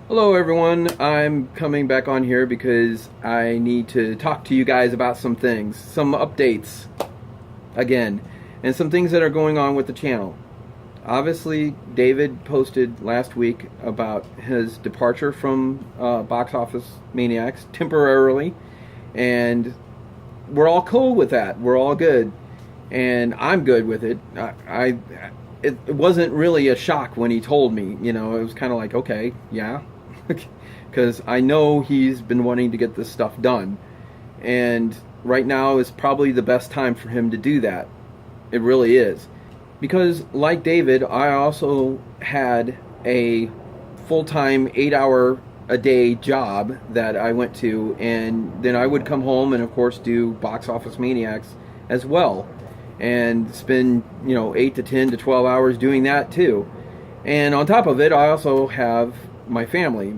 Hello everyone, I'm coming back on here because I need to talk to you guys about some things, some updates again, and some things that are going on with the channel. Obviously, David posted last week about his departure from Box Office Maniacs temporarily, and we're all cool with that. We're all good, and I'm good with it. It wasn't really a shock when he told me. You know, it was kind of like, okay, yeah, because I know he's been wanting to get this stuff done, and right now is probably the best time for him to do that. It really is, because like David, I also had a full-time 8-hour a day job that I went to, and then I would come home and of course do Box Office Maniacs as well, and spend 8 to 10 to 12 hours doing that too. And on top of it, I also have my family.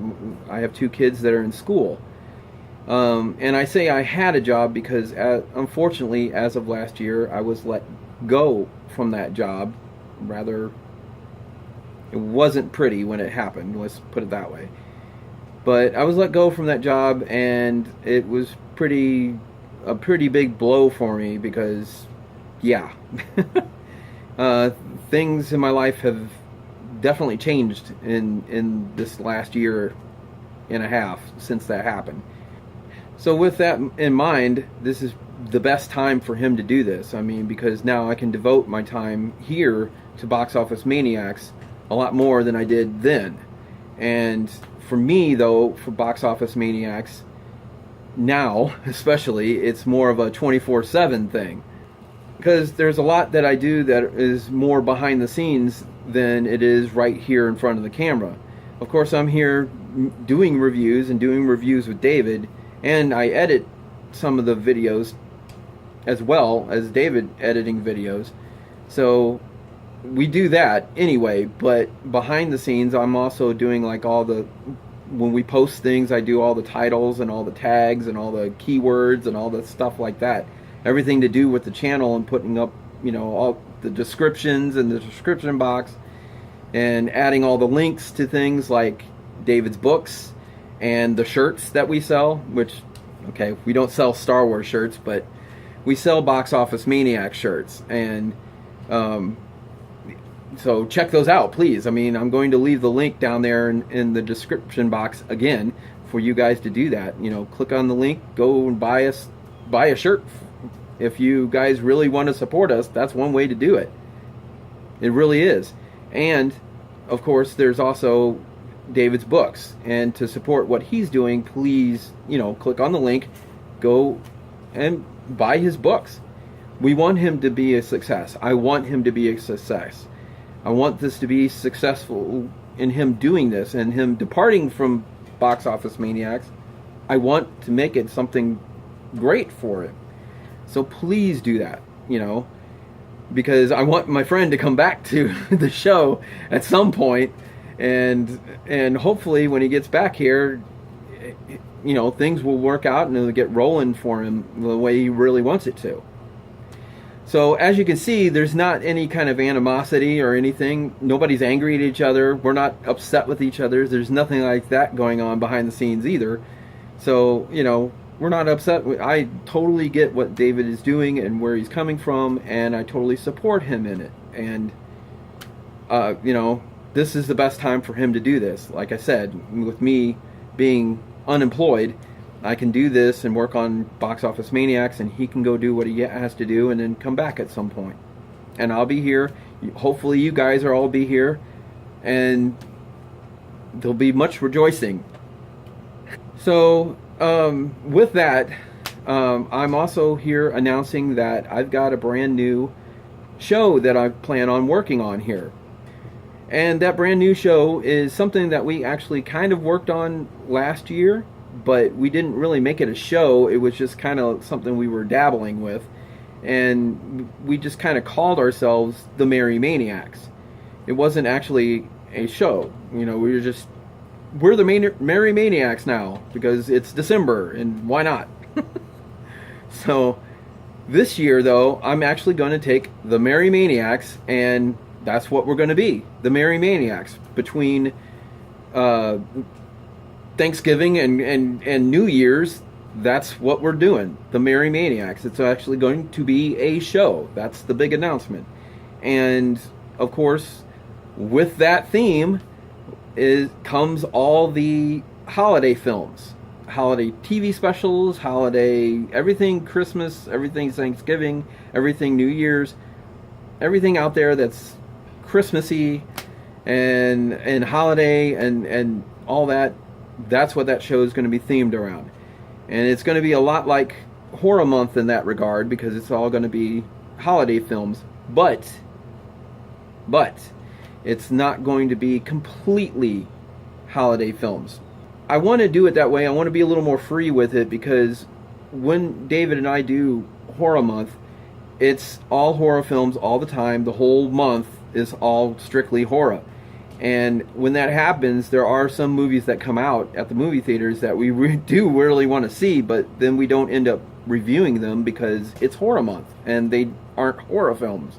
I have 2 kids that are in school, and I say I had a job because unfortunately, as of last year, I was let go from that job. Rather, it wasn't pretty when it happened, let's put it that way. But I was let go from that job, and it was a pretty big blow for me because, yeah, things in my life have definitely changed in this last year and a half since that happened. So with that in mind, this is the best time for him to do this. I mean, because now I can devote my time here to Box Office Maniacs a lot more than I did then. And for me, though, for Box Office Maniacs, now, especially, it's more of a 24/7 thing. Because there's a lot that I do that is more behind the scenes than it is right here in front of the camera. Of course, I'm here doing reviews and doing reviews with David, and I edit some of the videos as well as David editing videos. So we do that anyway, but behind the scenes I'm also doing like when we post things, I do all the titles and all the tags and all the keywords and all the stuff like that. Everything to do with the channel, and putting up, all the descriptions in the description box, and adding all the links to things like David's books and the shirts that we sell, which, okay, we don't sell Star Wars shirts, but we sell Box Office Maniac shirts, and so check those out, please. I mean, I'm going to leave the link down there in the description box again for you guys to do that. Click on the link, go and buy a shirt. If you guys really want to support us, that's one way to do it. It really is. And of course, there's also David's books, and to support what he's doing, please, click on the link, go and buy his books. We want him to be a success. I want him to be a success. I want this to be successful in him doing this and him departing from Box Office Maniacs. I want to make it something great for him. So please do that, because I want my friend to come back to the show at some point, and hopefully when he gets back here, things will work out and it'll get rolling for him the way he really wants it to. So as you can see, there's not any kind of animosity or anything. Nobody's angry at each other. We're not upset with each other. There's nothing like that going on behind the scenes either. So, we're not upset. I totally get what David is doing and where he's coming from, and I totally support him in it. And, this is the best time for him to do this. Like I said, with me being unemployed, I can do this and work on Box Office Maniacs, and he can go do what he has to do and then come back at some point. And I'll be here. Hopefully you guys will all be here, and there'll be much rejoicing. So, with that, I'm also here announcing that I've got a brand new show that I plan on working on here. And that brand new show is something that we actually kind of worked on last year, but we didn't really make it a show. It was just kind of something we were dabbling with, and we just kind of called ourselves the Merry Maniacs. It wasn't actually a show. We're the Merry Maniacs now because it's December, and why not? So this year, though, I'm actually going to take the Merry Maniacs, and that's what we're going to be, the Merry Maniacs. Between Thanksgiving and New Year's, that's what we're doing. The Merry Maniacs. It's actually going to be a show. That's the big announcement. And of course, with that theme comes all the holiday films, holiday TV specials, holiday everything, Christmas, everything Thanksgiving, everything New Year's, everything out there that's Christmassy and holiday and all that. That's what that show is going to be themed around. And it's going to be a lot like Horror Month in that regard, because it's all going to be holiday films. But it's not going to be completely holiday films. I want to do it that way. I want to be a little more free with it, because when David and I do Horror Month, it's all horror films all the time. The whole month is all strictly horror. And when that happens, there are some movies that come out at the movie theaters that we do really want to see, but then we don't end up reviewing them because it's Horror Month and they aren't horror films.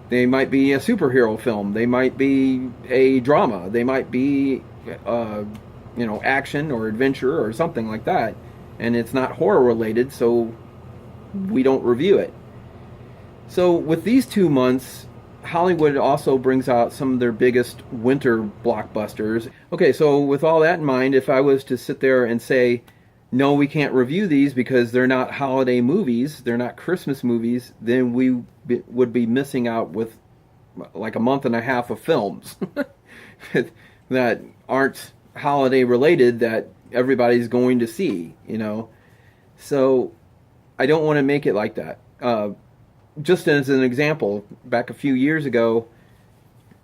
They might be a superhero film. They might be a drama. They might be, action or adventure or something like that. And it's not horror related, so we don't review it. So with these 2 months, Hollywood also brings out some of their biggest winter blockbusters. Okay, so with all that in mind, if I was to sit there and say, no, we can't review these because they're not holiday movies, they're not Christmas movies, then we would be missing out with like a month and a half of films that aren't holiday related that everybody's going to see, So I don't want to make it like that. Just as an example, back a few years ago,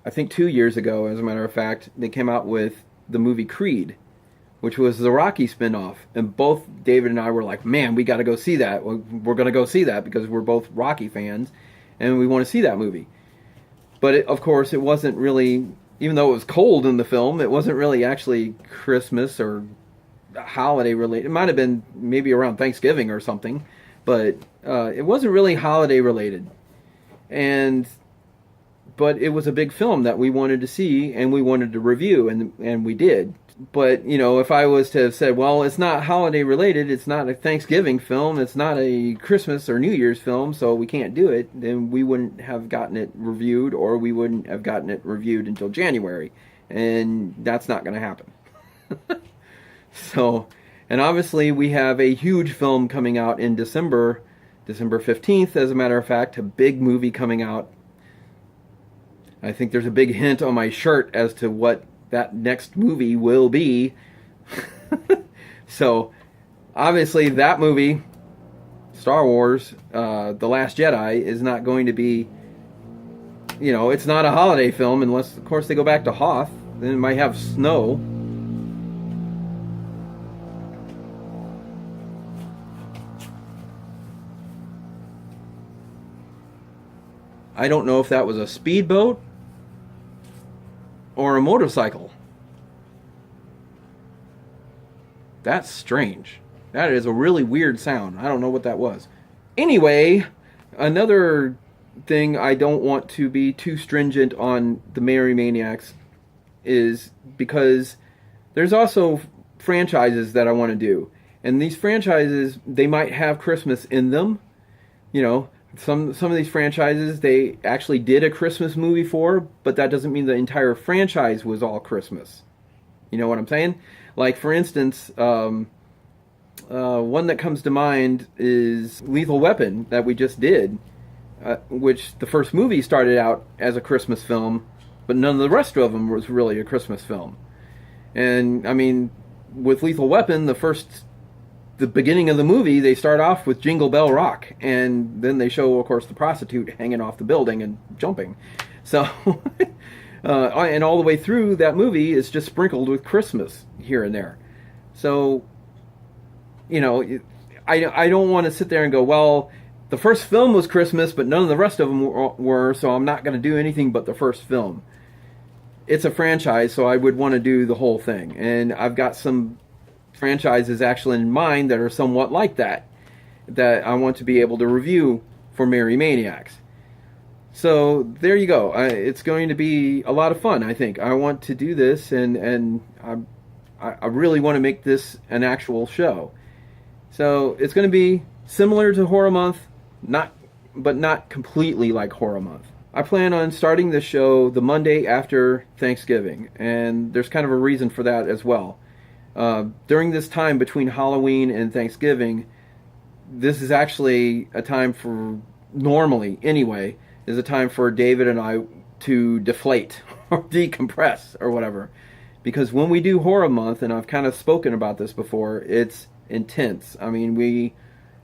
I think 2 years ago, as a matter of fact, they came out with the movie Creed, which was the Rocky spinoff. And both David and I were like, man, we got to go see that. We're going to go see that because we're both Rocky fans and we want to see that movie. But of course, it wasn't really, even though it was cold in the film, it wasn't really actually Christmas or holiday related. It might have been maybe around Thanksgiving or something. But it wasn't really holiday related, but it was a big film that we wanted to see and we wanted to review, and we did. But if I was to have said, well, it's not holiday related, it's not a Thanksgiving film, it's not a Christmas or New Year's film, so we can't do it, then we wouldn't have gotten it reviewed, or we wouldn't have gotten it reviewed until January, and that's not going to happen. So. And obviously we have a huge film coming out in December 15th, as a matter of fact, a big movie coming out. I think there's a big hint on my shirt as to what that next movie will be. So, obviously that movie, Star Wars, The Last Jedi, is not going to be, it's not a holiday film unless, of course, they go back to Hoth. Then it might have snow. I don't know if that was a speedboat or a motorcycle. That's strange. That is a really weird sound. I don't know what that was. Anyway, another thing I don't want to be too stringent on the Merry Maniacs is because there's also franchises that I want to do. And these franchises, they might have Christmas in them. Some of these franchises, they actually did a Christmas movie for, but that doesn't mean the entire franchise was all Christmas. You know what I'm saying? Like, for instance, one that comes to mind is Lethal Weapon that we just did, which the first movie started out as a Christmas film, but none of the rest of them was really a Christmas film. And, I mean, with Lethal Weapon, the beginning of the movie, they start off with Jingle Bell Rock, and then they show, of course, the prostitute hanging off the building and jumping. So, and all the way through that movie is just sprinkled with Christmas here and there. So, I don't want to sit there and go, well, the first film was Christmas, but none of the rest of them were, so I'm not going to do anything but the first film. It's a franchise, so I would want to do the whole thing. And I've got some franchises actually in mind that are somewhat like that I want to be able to review for Merry Maniacs. So there you go. It's going to be a lot of fun, I think. I want to do this, and I really want to make this an actual show. So it's going to be similar to Horror Month, but not completely like Horror Month. I plan on starting the show the Monday after Thanksgiving, and there's kind of a reason for that as well. During this time between Halloween and Thanksgiving, this is actually a time for, normally anyway, is a time for David and I to deflate or decompress or whatever. Because when we do Horror Month, and I've kind of spoken about this before, it's intense. I mean,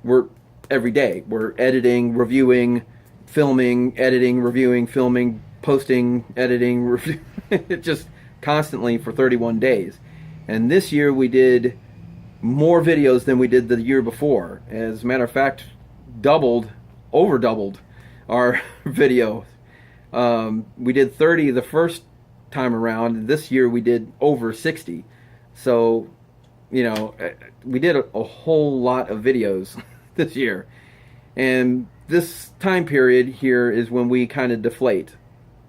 we're every day. We're editing, reviewing, filming, editing, reviewing, filming, posting, editing, review. Just constantly for 31 days. And this year we did more videos than we did the year before. As a matter of fact, over doubled our videos. We did 30 the first time around. This year we did over 60. So, you know, we did a whole lot of videos this year. And this time period here is when we kind of deflate.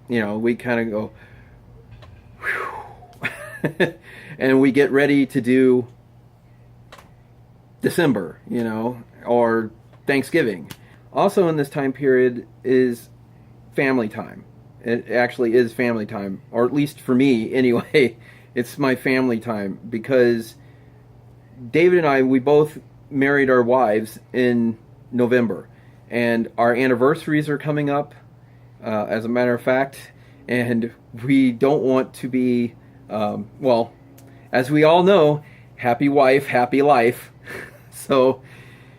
You know, we kind of go, whew, and we get ready to do December, you know, or Thanksgiving. Also in this time period is family time. It actually is family time, or at least for me anyway. It's my family time because David and I, we both married our wives in November, and our anniversaries are coming up, as a matter of fact, and we don't want to be, well, as we all know, happy wife, happy life. So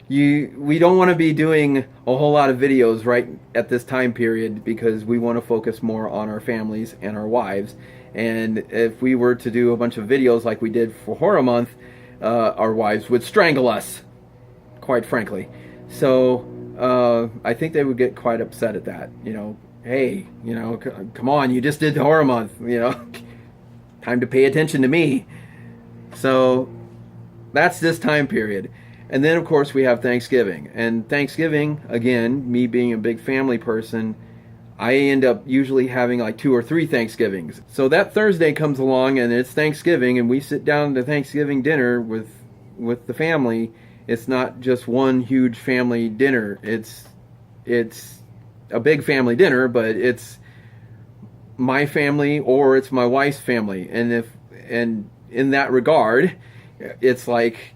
we don't want to be doing a whole lot of videos right at this time period because we want to focus more on our families and our wives. And if we were to do a bunch of videos like we did for Horror Month, our wives would strangle us, quite frankly. So I think they would get quite upset at that. You know, hey, you know, come on, you just did Horror Month, you know, time to pay attention to me. So that's this time period. And then, of course, we have Thanksgiving. And Thanksgiving, again, me being a big family person, I end up usually having like 2 or 3 Thanksgivings. So that Thursday comes along and it's Thanksgiving, and we sit down to Thanksgiving dinner with the family. It's not just one huge family dinner. It's a big family dinner, but it's my family or it's my wife's family. And in that regard, it's like,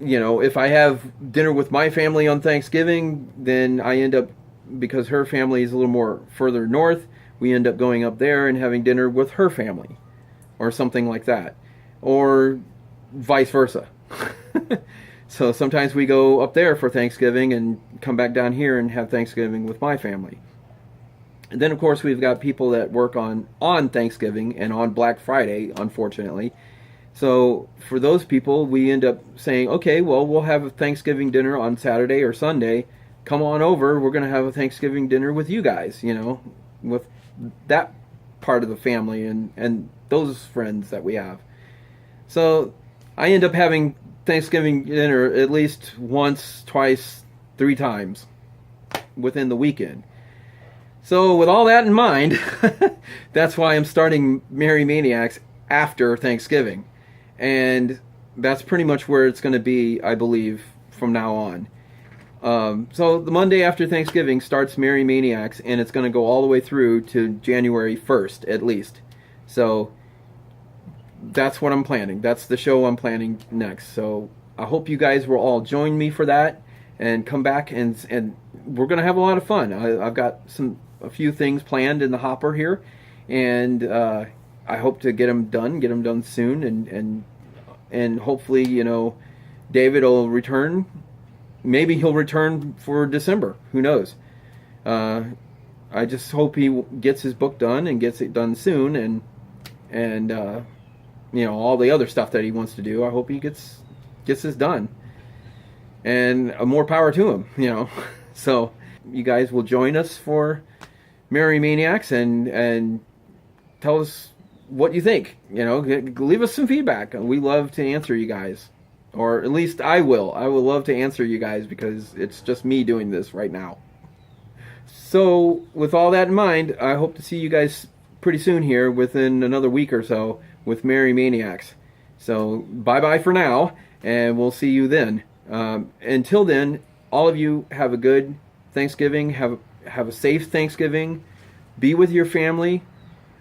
you know, if I have dinner with my family on Thanksgiving, then I end up, because her family is a little more further north, we end up going up there and having dinner with her family or something like that, or vice versa. So sometimes we go up there for Thanksgiving and come back down here and have Thanksgiving with my family. And then, of course, we've got people that work on Thanksgiving and on Black Friday, unfortunately. So for those people, we end up saying, okay, well, we'll have a Thanksgiving dinner on Saturday or Sunday. Come on over. We're going to have a Thanksgiving dinner with you guys, you know, with that part of the family and those friends that we have. So I end up having Thanksgiving dinner at least once, twice, 3 times within the weekend. So with all that in mind, that's why I'm starting Merry Maniacs after Thanksgiving. And that's pretty much where it's going to be, I believe, from now on. So the Monday after Thanksgiving starts Merry Maniacs, and it's going to go all the way through to January 1st, at least. So that's what I'm planning. That's the show I'm planning next. So I hope you guys will all join me for that and come back, and we're going to have a lot of fun. I've got a few things planned in the hopper here, and I hope to get them done soon, and hopefully, you know, David will return. Maybe he'll return for December. Who knows? I just hope he gets his book done and gets it done soon, and you know, all the other stuff that he wants to do. I hope he gets this done, and more power to him. You know, so you guys will join us for Merry Maniacs and tell us what you think. You know, leave us some feedback. We love to answer you guys, or at least I will. I will love to answer you guys because it's just me doing this right now. So with all that in mind, I hope to see you guys pretty soon here, within another week or so, with Merry Maniacs. So bye-bye for now, and we'll see you then. Until then, all of you have a good Thanksgiving. Have a safe Thanksgiving. Be with your family.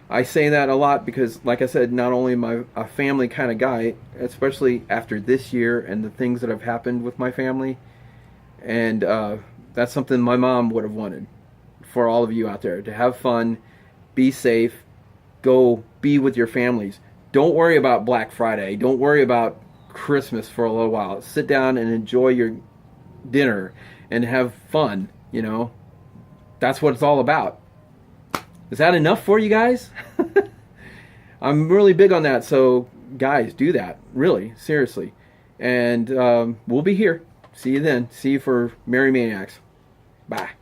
I say that a lot because, like I said, not only am I a family kind of guy, especially after this year and the things that have happened with my family, and that's something my mom would have wanted for all of you out there, to have fun, be safe, go be with your families. Don't worry about Black Friday. Don't worry about Christmas for a little while. Sit down and enjoy your dinner and have fun, you know. That's what it's all about. Is that enough for you guys? I'm really big on that, so guys, do that. Really, seriously. And we'll be here. See you then. See you for Merry Maniacs. Bye.